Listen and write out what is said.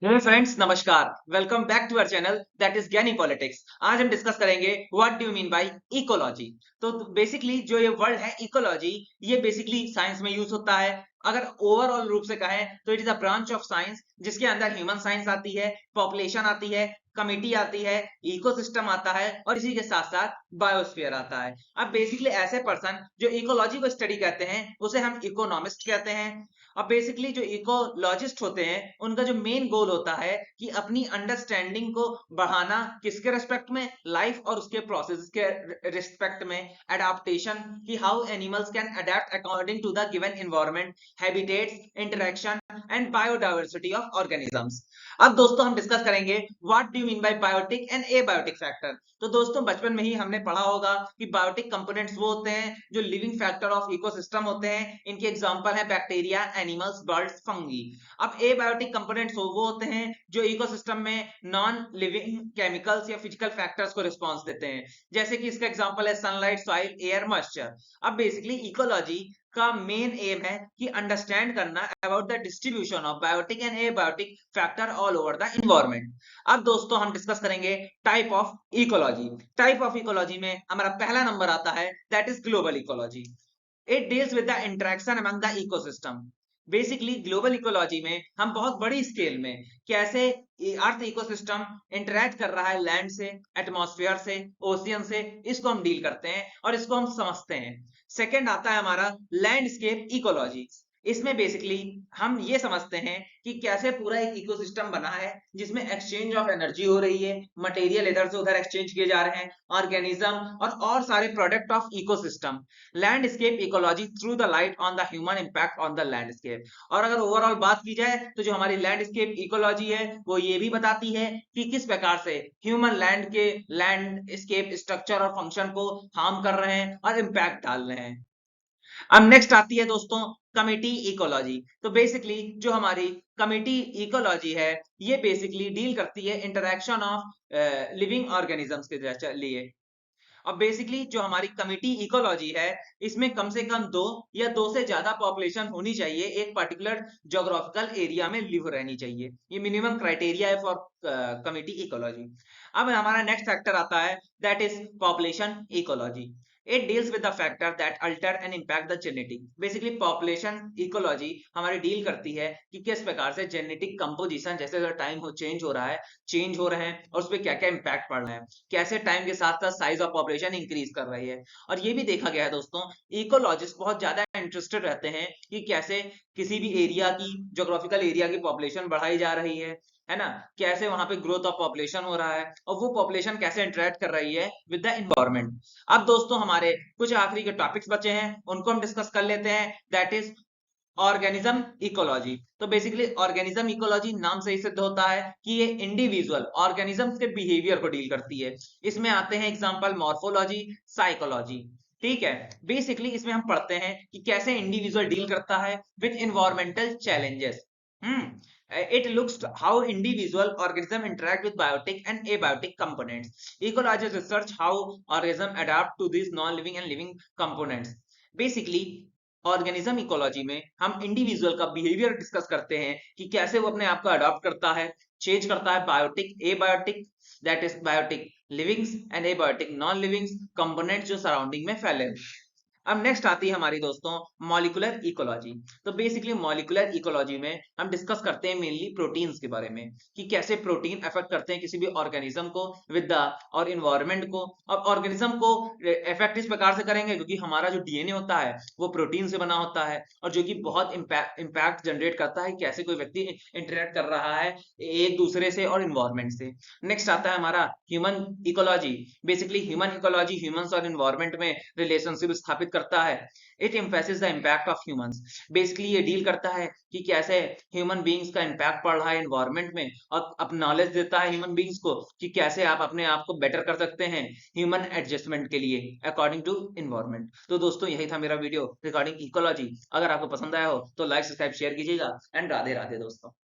हे friends, नमस्कार। Welcome back to our channel that is Gyani politics. आज हम डिस्कस करेंगे what do mean by ecology. तो बेसिकली जो ये वर्ड है इकोलॉजी, ये बेसिकली साइंस में यूज होता है। अगर ओवरऑल रूप से कहें तो it is a branch of science जिसके अंदर ह्यूमन साइंस आती है, पॉपुलेशन आती है, कमिटी आती है, इकोसिस्टम आता है और इसी के साथ साथ बायोस्फीयर आता है। अब बेसिकली ऐसे पर्सन जो इकोलॉजी को स्टडी करते हैं उसे हम इकोनॉमिस्ट कहते हैं। अब बेसिकली जो इकोलॉजिस्ट होते हैं उनका जो मेन गोल होता है कि अपनी अंडरस्टैंडिंग को बढ़ाना, किसके रेस्पेक्ट में, लाइफ और उसके प्रोसेस के रिस्पेक्ट में। एडाप्टेशन, कि how animals can adapt according to the given environment, habitats, interaction and biodiversity of organisms. अब दोस्तों हम डिस्कस करेंगे what do you mean by biotic and abiotic factor. तो दोस्तों बचपन में ही हमने पढ़ा होगा कि बायोटिक कंपोनेंट्स वो होते हैं जो लिविंग फैक्टर ऑफ इकोसिस्टम होते हैं। इनके एग्जांपल है बैक्टीरिया, एनिमल्स, बर्ड्स, फंगी। अब एबायोटिक कंपोनेंट्स वो होते हैं जो इकोसिस्टम में नॉन लिविंग केमिकल्स या फिजिकल फैक्टर्स को रिस्पॉन्स देते हैं। जैसे कि इसका एग्जांपल है सनलाइट, सॉइल, एयर, मॉइस्चर। अब बेसिकली इकोलॉजी का मेन एम है कि अंडरस्टैंड करना about the distribution of biotic and abiotic factor all over the environment. अब दोस्तों हम डिस्कस करेंगे type of ecology. Type of ecology में हमारा पहला नंबर आता है that is global ecology. It deals with the interaction among the ecosystem. Basically global ecology में हम बहुत बड़ी स्केल में कैसे अर्थ इकोसिस्टम इंटरेक्ट कर रहा है लैंड से, एटमॉस्फेयर से, ओशियन से, इसको हम डील करते हैं और इसको हम समझते हैं। सेकंड आता है हमारा लैंडस्केप इकोलॉजी। इसमें बेसिकली हम ये समझते हैं कि कैसे पूरा एक इकोसिस्टम बना है जिसमें एक्सचेंज ऑफ एनर्जी हो रही है, मटेरियल इधर से उधर एक्सचेंज किए जा रहे हैं, ऑर्गेनिज्म और सारे product of ecosystem. Landscape ecology through the light on the human impact on the landscape. और अगर ओवरऑल बात की जाए तो जो हमारी लैंडस्केप इकोलॉजी है वो ये भी बताती है कि किस प्रकार से ह्यूमन लैंड के लैंडस्केप स्ट्रक्चर और फंक्शन को हार्म कर रहे हैं और इंपैक्ट डाल रहे हैं। अब नेक्स्ट आती है दोस्तों कमिटी इकोलॉजी। तो बेसिकली जो हमारी कमिटी इकोलॉजी है ये बेसिकली डील करती है इंटरेक्शन ऑफ लिविंग ऑर्गेनिजम्स के लिए। अब बेसिकली जो हमारी कमिटी इकोलॉजी है इसमें कम से कम दो या दो से ज्यादा पॉपुलेशन होनी चाहिए, एक पर्टिकुलर ज्योग्राफिकल एरिया में लिव रहनी चाहिए। ये मिनिमम क्राइटेरिया है फॉर कमिटी इकोलॉजी। अब हमारा नेक्स्ट फैक्टर आता है that is population ecology. It deals with the factor that alter and impact the genetic. Basically population ecology हमारी डील करती है कि किस प्रकार से जेनेटिक कंपोजिशन जैसे टाइम हो चेंज हो रहा है, चेंज हो रहे हैं और उस पर क्या क्या इम्पैक्ट पड़ रहा है, कैसे टाइम के साथ साथ साइज ऑफ पॉपुलेशन इंक्रीज कर रही है। और ये भी देखा गया है दोस्तों, इकोलॉजिस्ट बहुत ज्यादा इंटरेस्टेड रहते हैं कि कैसे किसी भी एरिया की, ज्योग्राफिकल एरिया की पॉपुलेशन बढ़ाई जा रही है ना, कैसे वहां पे ग्रोथ ऑफ पॉपुलेशन हो रहा है और वो पॉपुलेशन कैसे इंटरेक्ट कर रही है विद द एनवायरनमेंट। अब दोस्तों हमारे कुछ आखिरी के टॉपिक्स बचे हैं उनको हम डिस्कस कर लेते हैं दैट इज ऑर्गेनिज्म इकोलॉजी। तो बेसिकली ऑर्गेनिज्म इकोलॉजी नाम से ही सिद्ध होता है कि ये इंडिविजुअल ऑर्गेनिजम्स के बिहेवियर को डील करती है। इसमें आते हैं एग्जांपल मॉर्फोलॉजी, साइकोलॉजी। ठीक है, बेसिकली इसमें हम पढ़ते हैं कि कैसे इंडिविजुअल डील करता है with environmental challenges. It looks to how individual organism interact with biotic and abiotic components. Ecologists research how organism adapt to these non-living and living components. Basically organism ecology में हम individual का behaviour discuss करते हैं कि कैसे वो अपने आप को अडॉप्ट करता है, चेंज करता है biotic, abiotic, that is biotic livings and abiotic non livings components जो सराउंडिंग में फैले हुए हैं। अब नेक्स्ट आती है हमारी दोस्तों मॉलिक्यूलर इकोलॉजी। तो बेसिकली मॉलिक्यूलर इकोलॉजी में हम डिस्कस करते हैं मेनली प्रोटीन्स के बारे में कि कैसे प्रोटीन अफेक्ट करते हैं किसी भी ऑर्गेनिज्म को विद द और इन्वायरमेंट को। अब ऑर्गेनिज्म को इफेक्ट इस प्रकार से करेंगे क्योंकि हमारा जो डीएनए होता है वो प्रोटीन से बना होता है और जो कि बहुत इम्पैक्ट जनरेट करता है कैसे कोई व्यक्ति इंटरेक्ट कर रहा है एक दूसरे से और इन्वायरमेंट से। नेक्स्ट आता है हमारा human ecology. Basically human ecology humans और इन्वायरमेंट में रिलेशनशिप स्थापित करता है। It emphasis the impact of humans. Basically ये डील करता है कि कैसे ह्यूमन बींग्स का इम्पैक्ट पड़ रहा है एनवायरमेंट में और अब नॉलेज देता है ह्यूमन बींग्स को कि कैसे आप अपने आप को बेटर कर सकते हैं ह्यूमन एडजस्टमेंट के लिए अकॉर्डिंग टू इन्वायरमेंट। तो दोस्तों यही था मेरा वीडियो रिगार्डिंग इकोलॉजी। अगर आपको पसंद आया हो तो लाइक, सब्सक्राइब, शेयर कीजिएगा एंड राधे राधे दोस्तों।